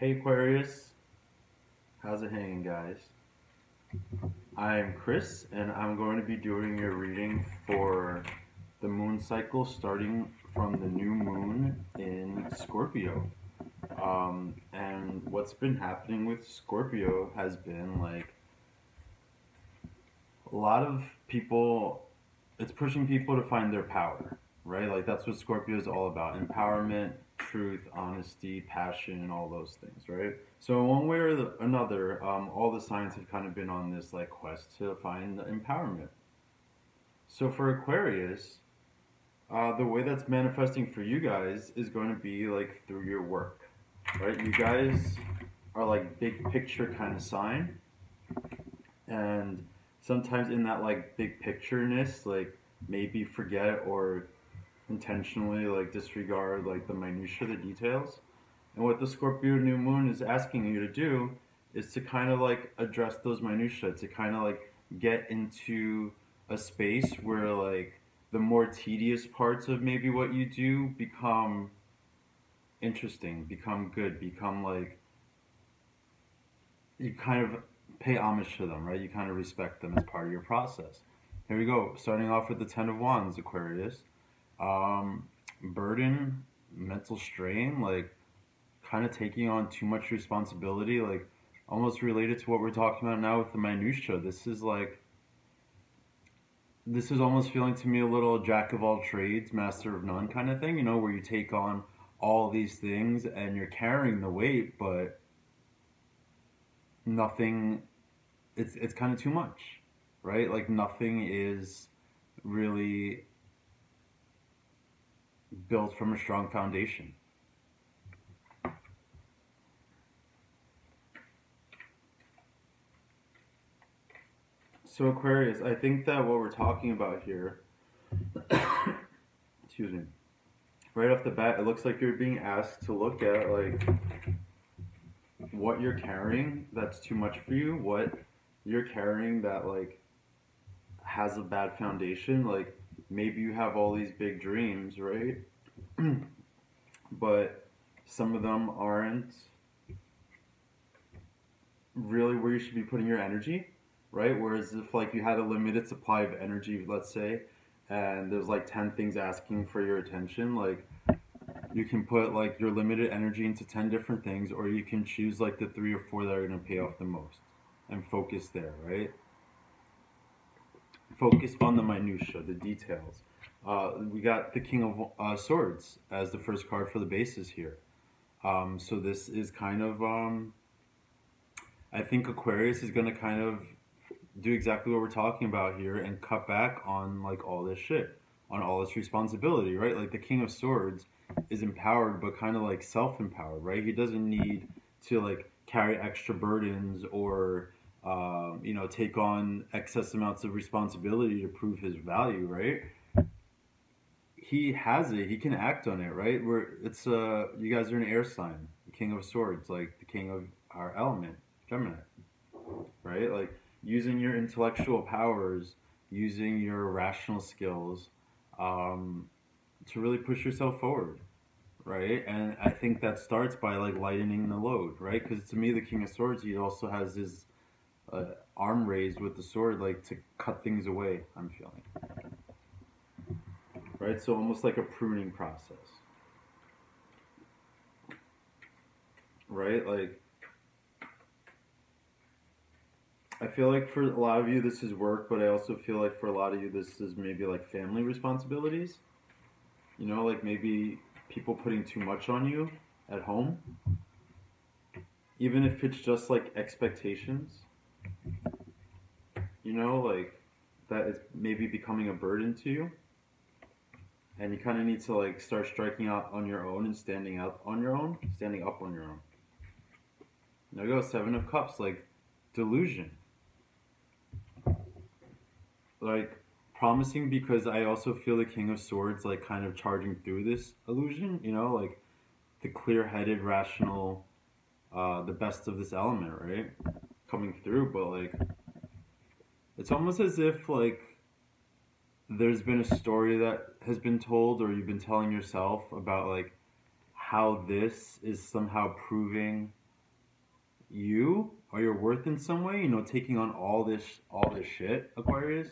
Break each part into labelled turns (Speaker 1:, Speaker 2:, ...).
Speaker 1: Hey Aquarius, how's it hanging, guys? I'm Chris, and I'm going to be doing your reading for the moon cycle starting from the new moon in Scorpio. And what's been happening with Scorpio has been like a lot of people, it's pushing people to find their power, right? Like that's what Scorpio is all about: empowerment, truth, honesty, passion, and all those things, right? So one way or another, all the signs have kind of been on this like quest to find empowerment. So for Aquarius, the way that's manifesting for you guys is going to be like through your work, right? You guys are like big picture kind of sign, and sometimes in that like big pictureness, like maybe forget or intentionally like disregard like the minutia, the details. And what the Scorpio new moon is asking you to do is to kind of like address those minutia, to kind of like get into a space where like the more tedious parts of maybe what you do become interesting, become good, become like you kind of pay homage to them, right? You kind of respect them as part of your process. Here we go. Starting off with the Ten of Wands, Aquarius. Um, Burden, mental strain, like kind of taking on too much responsibility, like almost related to what we're talking about now with the minutia. This is almost feeling to me a little jack of all trades, master of none kind of thing, where you take on all these things and you're carrying the weight, but nothing it's kind of too much, right? Like nothing is really built from a strong foundation. So Aquarius, I think that what we're talking about here, excuse me, right off the bat, it looks like you're being asked to look at like what you're carrying that's too much for you, what you're carrying that like has a bad foundation. Like maybe you have all these big dreams, right? But some of them aren't really where you should be putting your energy, right? Whereas if like you had a limited supply of energy, let's say, and there's like 10 things asking for your attention, like you can put like your limited energy into 10 different things, or you can choose like the three or four that are going to pay off the most and focus there, right? Focus on the minutia, the details. We got the King of Swords as the first card for the bases here. So this is kind of, I think Aquarius is going to kind of do exactly what we're talking about here and cut back on like all this shit, on all this responsibility, right? Like the King of Swords is empowered, but kind of like self-empowered, right? He doesn't need to like carry extra burdens or take on excess amounts of responsibility to prove his value, right? He has it. He can act on it, right? Where it's you guys are an air sign, the King of Swords, like the king of our element, Gemini, right? Like using your intellectual powers, using your rational skills, um, to really push yourself forward, right? And I think that starts by like lightening the load, right? Because to me, the King of Swords, he also has his arm raised with the sword, like to cut things away. I'm feeling, right? So almost like a pruning process, right? Like I feel like for a lot of you this is work, but I also feel like for a lot of you this is maybe like family responsibilities. Like maybe people putting too much on you at home, even if it's just like expectations. Like that is maybe becoming a burden to you, and you kind of need to like start striking out on your own and standing up on your own. There you go, Seven of Cups, like delusion, like promising, because I also feel the King of Swords like kind of charging through this illusion, like the clear-headed, rational, the best of this element, right? Coming through, but like it's almost as if like there's been a story that has been told, or you've been telling yourself about like how this is somehow proving you or your worth in some way, you know, taking on all this shit, Aquarius.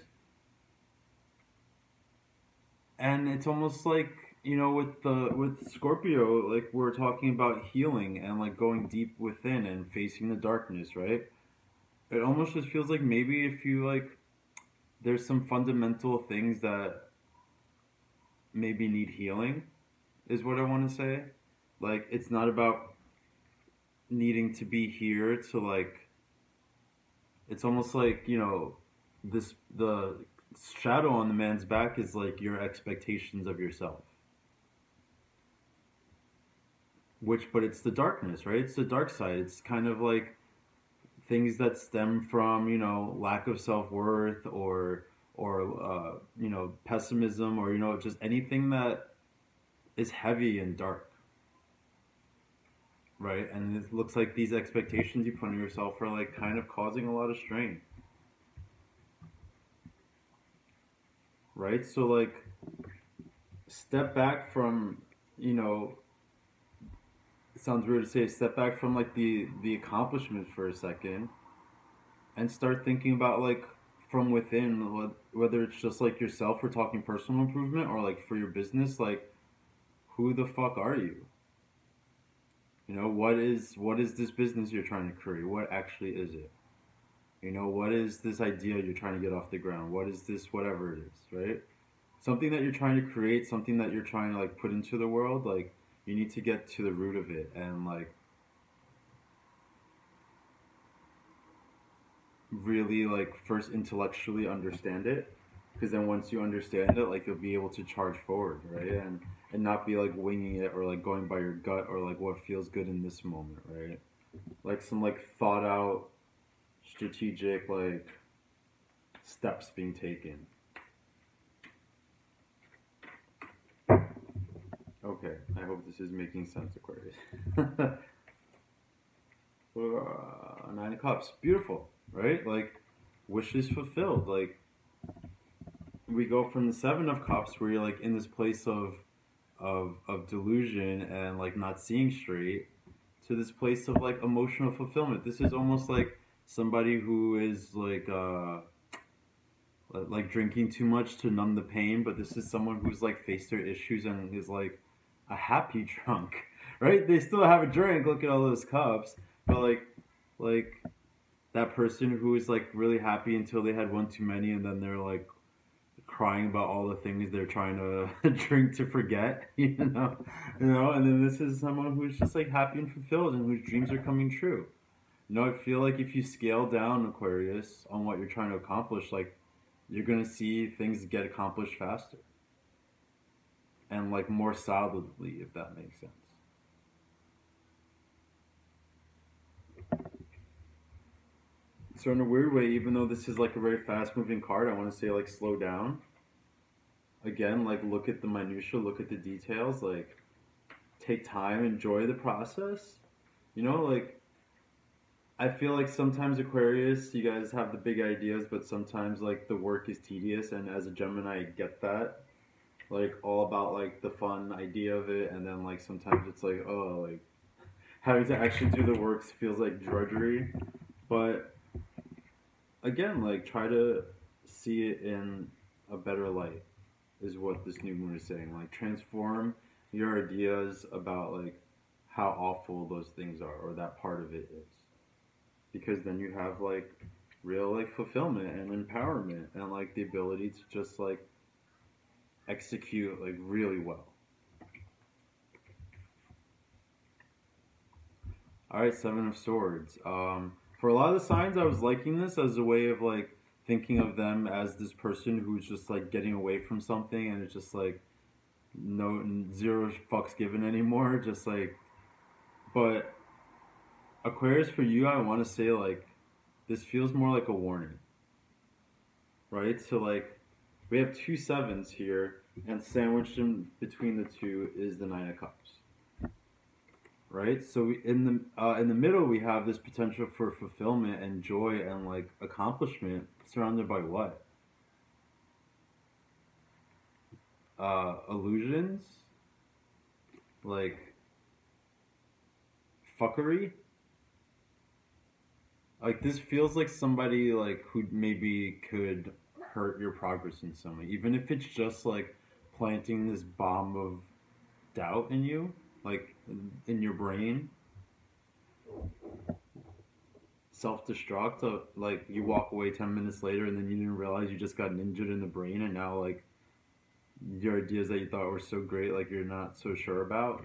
Speaker 1: And it's almost like, you know, with Scorpio, like we're talking about healing and like going deep within and facing the darkness, right? It almost just feels like maybe if you like there's some fundamental things that maybe need healing is what I want to say. Like it's not about needing to be here to like it's almost like, you know, this the shadow on the man's back is like your expectations of yourself. Which but it's the darkness, right? It's the dark side. It's kind of like things that stem from, you know, lack of self-worth or you know, pessimism or you know, just anything that is heavy and dark, right? And it looks like these expectations you put on yourself are like kind of causing a lot of strain, right? So like step back from, you know, it sounds weird to say, step back from like the accomplishment for a second and start thinking about like from within, whether it's just like yourself for talking personal improvement or like for your business, like who the fuck are you? You know, what is this business you're trying to create? What actually is it? You know, what is this idea you're trying to get off the ground? What is this whatever it is, right? Something that you're trying to create, something that you're trying to like put into the world, like you need to get to the root of it and like really like first intellectually understand it, because then once you understand it, like you'll be able to charge forward, right? And not be like winging it or like going by your gut or like what feels good in this moment, right? Like some like thought out strategic like steps being taken. Okay, I hope this is making sense, Aquarius. Nine of Cups, beautiful, right? Like wishes fulfilled. Like we go from the Seven of Cups, where you're like in this place of delusion and like not seeing straight, to this place of like emotional fulfillment. This is almost like somebody who is like drinking too much to numb the pain, but this is someone who's like faced their issues and is like a happy drunk, right? They still have a drink. Look at all those cups, but like that person who is like really happy until they had one too many, and then they're like crying about all the things they're trying to drink to forget, you know. And then this is someone who's just like happy and fulfilled, and whose dreams are coming true. You know, I feel like if you scale down Aquarius on what you're trying to accomplish, like you're gonna see things get accomplished faster and like more solidly, if that makes sense. So in a weird way, even though this is like a very fast moving card, I want to say like slow down. Again, like look at the minutia, look at the details, like take time, enjoy the process. You know, like I feel like sometimes Aquarius, you guys have the big ideas, but sometimes like the work is tedious, and as a Gemini, I get that. Like all about like the fun idea of it, and then like sometimes it's like, oh, like having to actually do the work feels like drudgery. But again, like try to see it in a better light is what this new moon is saying. Like transform your ideas about like how awful those things are or that part of it is. Because then you have like real like fulfillment and empowerment and like the ability to just like execute like really well. All right, Seven of Swords. For a lot of the signs, I was liking this as a way of like thinking of them as this person who's just like getting away from something, and it's just like no zero fucks given anymore. Just like, but Aquarius, for you, I want to say like this feels more like a warning, right? So like we have two sevens here, and sandwiched in between the two is the Nine of Cups, right? So in the middle we have this potential for fulfillment and joy and like accomplishment, surrounded by what? Illusions, like fuckery, Like this feels like somebody like who maybe could hurt your progress in some way, even if it's just like planting this bomb of doubt in you, like in your brain, self-destruct. Like you walk away 10 minutes later, and then you didn't realize you just got injured in the brain, and now like your ideas that you thought were so great, like you're not so sure about.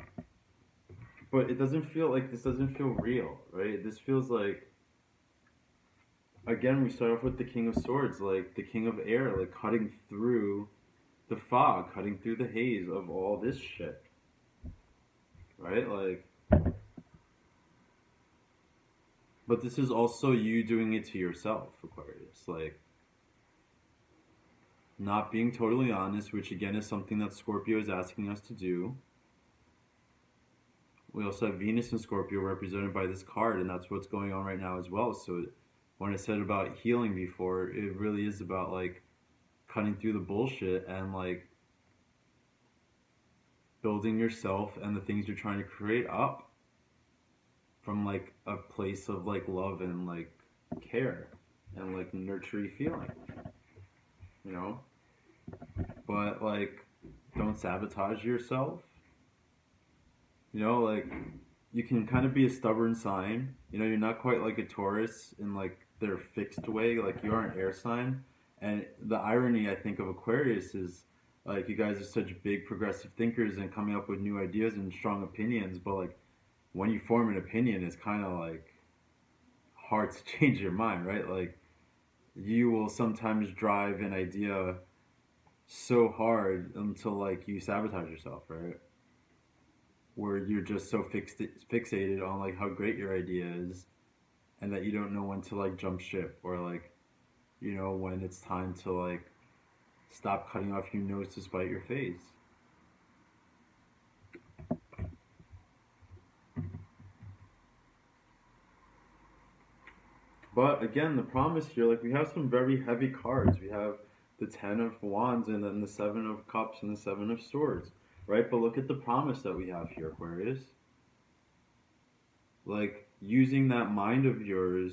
Speaker 1: But it doesn't feel like this doesn't feel real, right? This feels like again we start off with the King of Swords, like the King of Air, like cutting through the fog, cutting through the haze of all this shit, right? Like, but this is also you doing it to yourself, Aquarius. Like, not being totally honest, which again is something that Scorpio is asking us to do. We also have Venus and Scorpio represented by this card, and that's what's going on right now as well. So, when I said about healing before, it really is about like cutting through the bullshit and like building yourself and the things you're trying to create up from like a place of like love and like care and like nurturing feeling, you know? But like don't sabotage yourself. You know, like you can kind of be a stubborn sign. You know, you're not quite like a Taurus in like their fixed way, like you are an air sign. And the irony I think of Aquarius is like you guys are such big progressive thinkers and coming up with new ideas and strong opinions, but like when you form an opinion, it's kind of like hard to change your mind, right? Like you will sometimes drive an idea so hard until like you sabotage yourself, right? Where you're just so fixated on like how great your idea is, and that you don't know when to like jump ship or like you know when it's time to like stop cutting off your nose to spite your face. But again, the promise here, like we have some very heavy cards. We have the Ten of Wands and then the Seven of Cups and the Seven of Swords, right? But look at the promise that we have here, Aquarius. Like using that mind of yours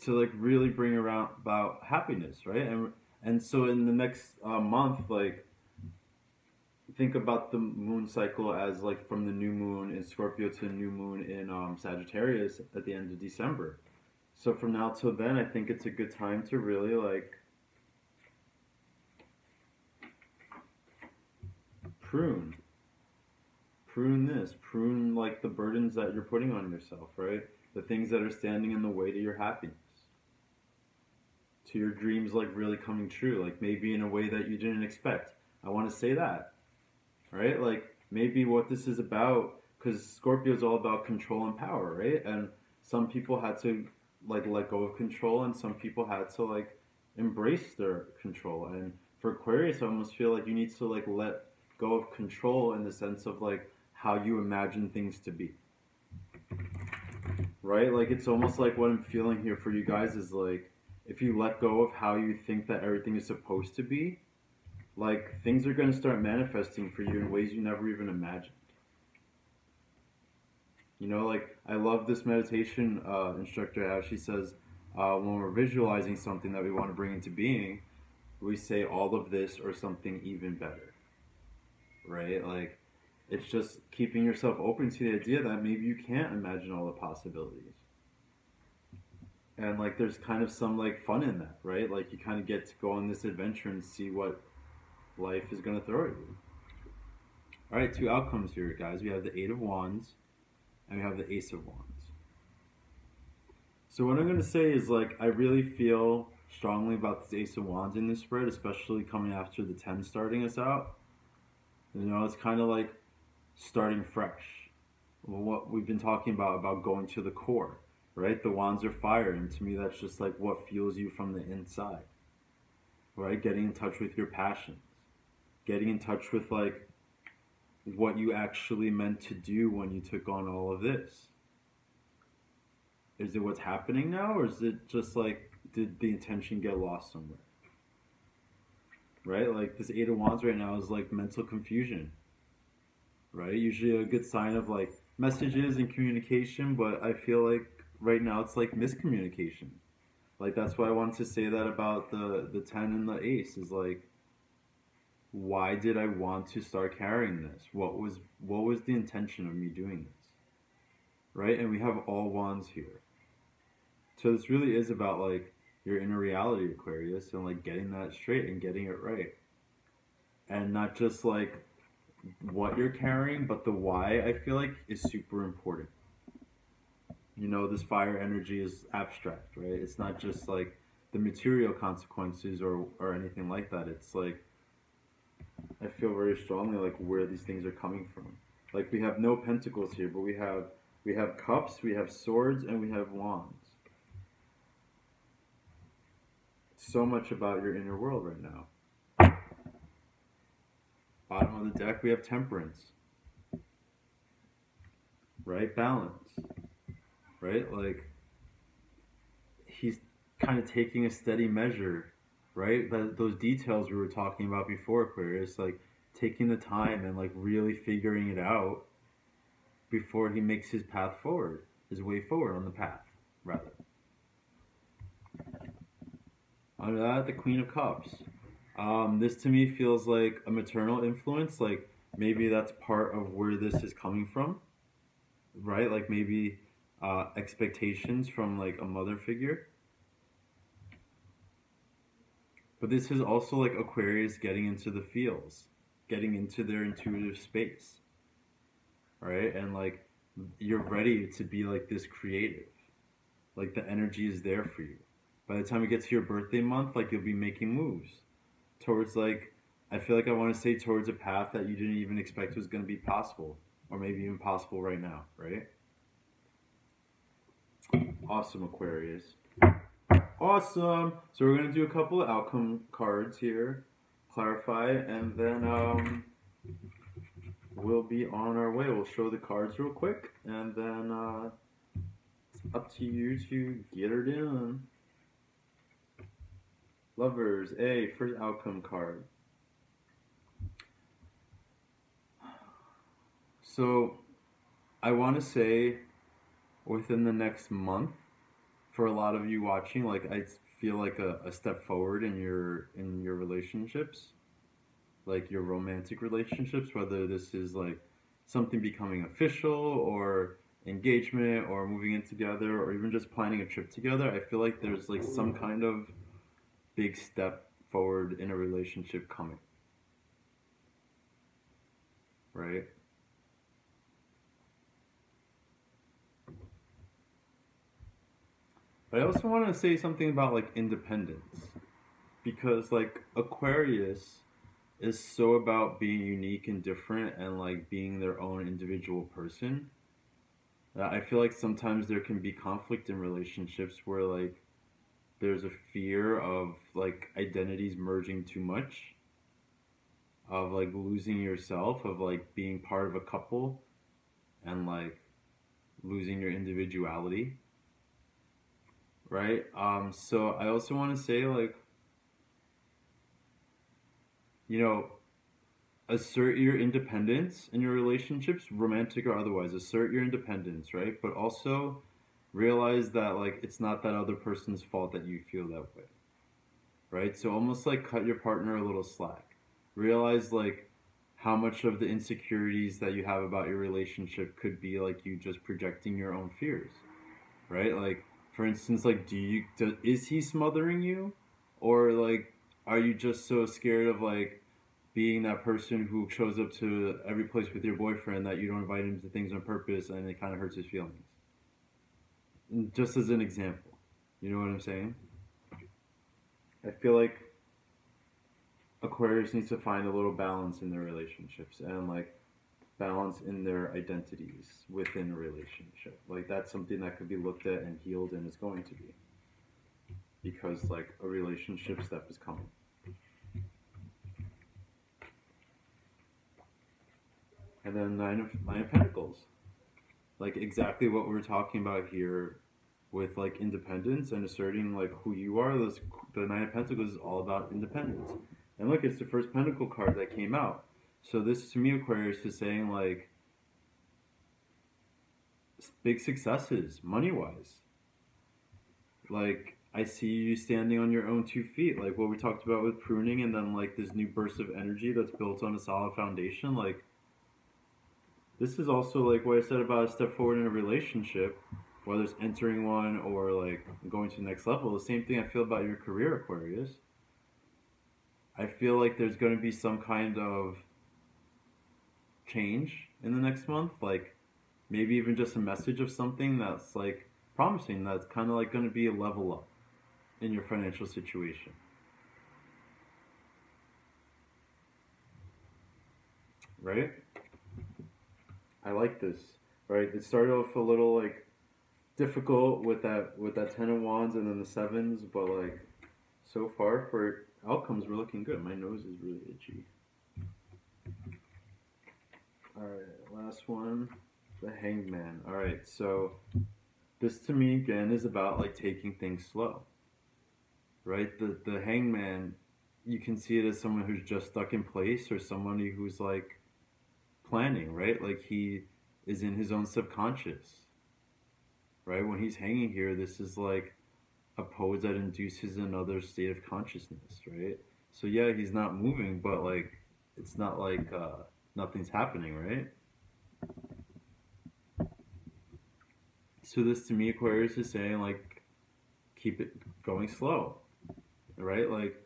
Speaker 1: to like really bring around about happiness, right? And so in the next month, like think about the moon cycle as like from the new moon in Scorpio to the new moon in Sagittarius at the end of December. So from now till then, I think it's a good time to really like prune, prune this, prune like the burdens that you're putting on yourself, right? The things that are standing in the way to your happiness, to your dreams like really coming true, like maybe in a way that you didn't expect. I want to say that, right? Like maybe what this is about, because Scorpio is all about control and power, right? And some people had to like let go of control, and some people had to like embrace their control. And for Aquarius, I almost feel like you need to like let go of control in the sense of like how you imagine things to be, right? Like it's almost like what I'm feeling here for you guys is like if you let go of how you think that everything is supposed to be, like things are going to start manifesting for you in ways you never even imagined. You know, like I love this meditation instructor how she says when we're visualizing something that we want to bring into being, we say all of this or something even better, right? Like it's just keeping yourself open to the idea that maybe you can't imagine all the possibilities. And like there's kind of some like fun in that, right? Like you kind of get to go on this adventure and see what life is going to throw at you. All right, two outcomes here, guys. We have the Eight of Wands and we have the Ace of Wands. So what I'm going to say is like I really feel strongly about this Ace of Wands in this spread, especially coming after the 10 starting us out. You know, it's kind of like starting fresh. What we've been talking about going to the core, right? The wands are fire, and to me that's just like what fuels you from the inside, right? Getting in touch with your passions, getting in touch with like what you actually meant to do when you took on all of this. Is it what's happening now, or is it just like did the intention get lost somewhere? Right? Like this Eight of Wands right now is like mental confusion, right? Usually a good sign of like messages and communication, but I feel like right now it's like miscommunication. Like that's why I wanted to say that about the 10 and the ace is like, why did I want to start carrying this? What was the intention of me doing this? Right? And we have all wands here. So this really is about like your inner reality, Aquarius, and like getting that straight and getting it right. And not just like what you're carrying, but the why, I feel like, is super important. You know, this fire energy is abstract, right? It's not just like the material consequences or anything like that. It's like I feel very strongly like where these things are coming from. Like we have no pentacles here, but we have cups, we have swords, and we have wands. So much about your inner world right now. Bottom of the deck, we have temperance, right? Balance, right? Like he's kind of taking a steady measure, right? Those details we were talking about before, Aquarius, like taking the time and like really figuring it out before he makes his path forward, his way forward on the path, rather. Under that, the Queen of Cups. This to me feels like a maternal influence. Like maybe that's part of where this is coming from, right? Like maybe expectations from like a mother figure. But this is also like Aquarius getting into the feels, getting into their intuitive space, right? And like you're ready to be like this creative. Like the energy is there for you. By the time it gets to your birthday month, like you'll be making moves towards like, I feel like I want to say towards a path that you didn't even expect was going to be possible, or maybe even possible right now, right? Awesome, Aquarius. Awesome. So we're going to do a couple of outcome cards here, clarify, and then we'll be on our way. We'll show the cards real quick, and then it's up to you to get her done. Lovers, first outcome card. So I want to say within the next month, for a lot of you watching, like I feel like a step forward in your relationships, like your romantic relationships, whether this is like something becoming official or engagement or moving in together or even just planning a trip together. I feel like there's like some kind of big step forward in a relationship coming, right? But I also want to say something about like independence, because like Aquarius is so about being unique and different and like being their own individual person. I feel like sometimes there can be conflict in relationships where like there's a fear of like identities merging too much, of like losing yourself, of like being part of a couple and like losing your individuality, right? So I also want to say like, you know, assert your independence in your relationships, romantic or otherwise. Assert your independence, right? But also realize that like it's not that other person's fault that you feel that way, right? So almost like cut your partner a little slack. Realize like how much of the insecurities that you have about your relationship could be like you just projecting your own fears, right? Like for instance, like is he smothering you, or like are you just so scared of like being that person who shows up to every place with your boyfriend that you don't invite him to things on purpose and it kind of hurts his feelings? Just as an example, you know what I'm saying? I feel like Aquarius needs to find a little balance in their relationships and like balance in their identities within a relationship. Like that's something that could be looked at and healed, and is going to be, because like a relationship step is coming. And then nine of Pentacles, like exactly what we're talking about here with like independence and asserting like who you are. The Nine of Pentacles is all about independence. And look, it's the first Pentacle card that came out. So this to me, Aquarius, is saying like big successes money wise, Like I see you standing on your own 2 feet, like what we talked about with pruning, and then like this new burst of energy that's built on a solid foundation. Like this is also like what I said about a step forward in a relationship, whether it's entering one or like going to the next level. The same thing I feel about your career, Aquarius. I feel like there's going to be some kind of change in the next month, like maybe even just a message of something that's like promising, that's kind of like going to be a level up in your financial situation, right? I like this, right? It started off a little like difficult with that 10 of wands and then the sevens, but like so far for outcomes we're looking good. My nose is really itchy. All right, last one, the Hanged Man. All right, so this to me again is about like taking things slow, right? The Hanged Man, you can see it as someone who's just stuck in place or somebody who's like planning, right? Like he is in his own subconscious, right? When he's hanging here, this is like a pose that induces another state of consciousness, right? So yeah, he's not moving, but like it's not like nothing's happening, right? So this to me, Aquarius is saying like keep it going slow, right? Like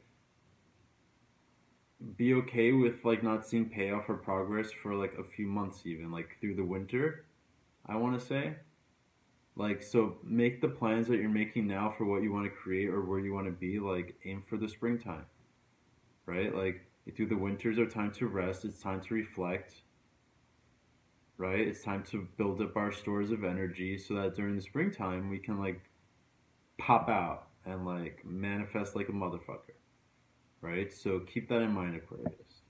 Speaker 1: be okay with like not seeing payoff or progress for like a few months, even like through the winter. I want to say like so make the plans that you're making now for what you want to create or where you want to be. Like aim for the springtime, right? Like through the winters are time to rest. It's time to reflect, right? It's time to build up our stores of energy so that during the springtime we can like pop out and like manifest like a motherfucker, right? So keep that in mind, Aquarius.